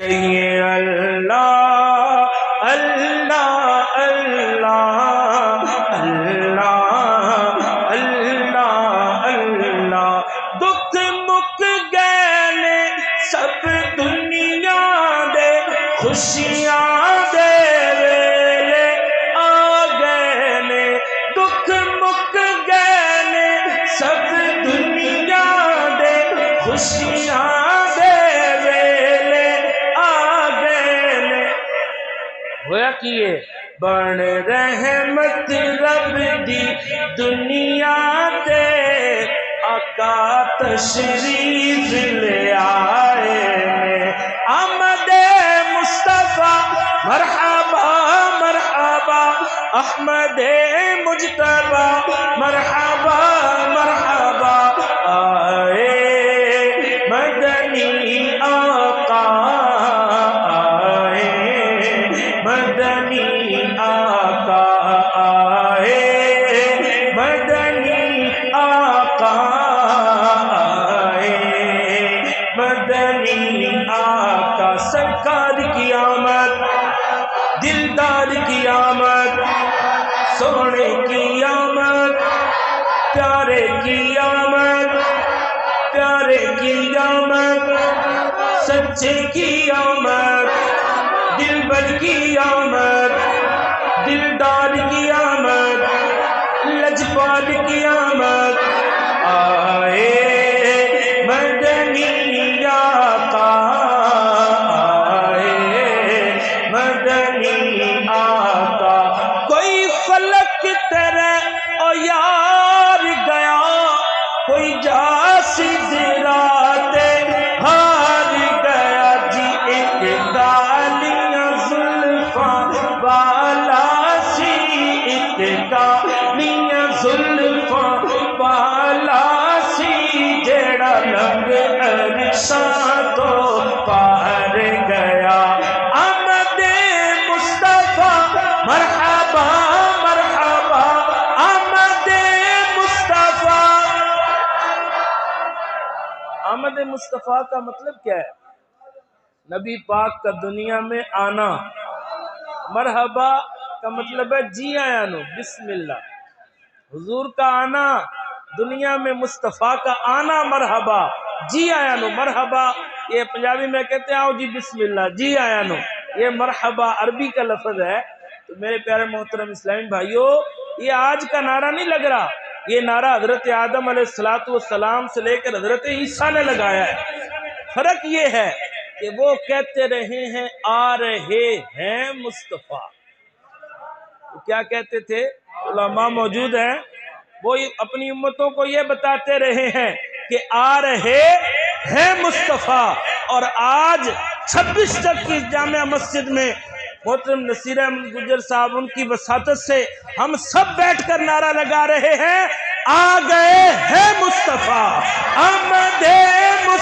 کہیے اللہ اللہ اللہ اللہ اللہ اللہ۔ دکھ مک گئے سب دنیا دے، خوشیاں دے ویلے آ گئے نے۔ دکھ مک گئے سب دنیا دے، خوشیاں ہویا کیے بن رحمت رب دی دنیا دے، آقا تشریف لے آئے۔ آمد مصطفیٰ مرحبا مرحبا، احمد مجتبی مرحبا مرحبا، آئے مدنی آقا، مدنی آقا آئے، مدنی آقا آئے، مدنی آقا۔ سرکار کی آمد، دلدار کی آمد، سونے کی آمد، پیارے کی آمد، پیارے کی آمد، سچے کی آمد، دلبر کی آمد، دلدار کی آمد، لجپال کی آمد، آئے مدنی آقا آئے، مدنی آقا۔ کوئی فلک تیرے او یار گیا، کوئی جاسد رات ہار گیا جی، ایک گالیاں والا سی، ایک گالیاں زلفاں والا سی، جیڑا لنگ عرشاں تو پار گیا۔ آمد مصطفیٰ مرحبا مرحبا، آمد مصطفیٰ۔ آمد مصطفیٰ کا مطلب کیا ہے؟ نبی پاک کا دنیا میں آنا۔ مرحبا کا مطلب ہے جی آیا نو، بسم اللہ۔ حضور کا آنا دنیا میں، مصطفیٰ کا آنا مرحبا، جی آیا نو۔ مرحبا یہ پنجابی میں کہتے ہیں آؤ جی بسم اللہ، جی آیا نو۔ یہ مرحبا عربی کا لفظ ہے۔ تو میرے پیارے محترم اسلامی بھائیو، یہ آج کا نعرہ نہیں لگ رہا، یہ نعرہ حضرت آدم علیہ السلام سے لے کر حضرت عیسیٰ نے لگایا ہے۔ فرق یہ ہے کہ وہ کہتے رہے ہیں آ رہے ہیں مصطفیٰ۔ کیا کہتے تھے؟ علماء موجود ہیں، وہ اپنی امتوں کو یہ بتاتے رہے ہیں کہ آ رہے ہیں مصطفیٰ۔ اور آج 26 تک کی جامع مسجد میں محترم نصیر احمد گجر صاحب ان کی وساطت سے ہم سب بیٹھ کر نعرہ لگا رہے ہیں، آ گئے ہیں مصطفیٰ، آمد مصطفیٰ۔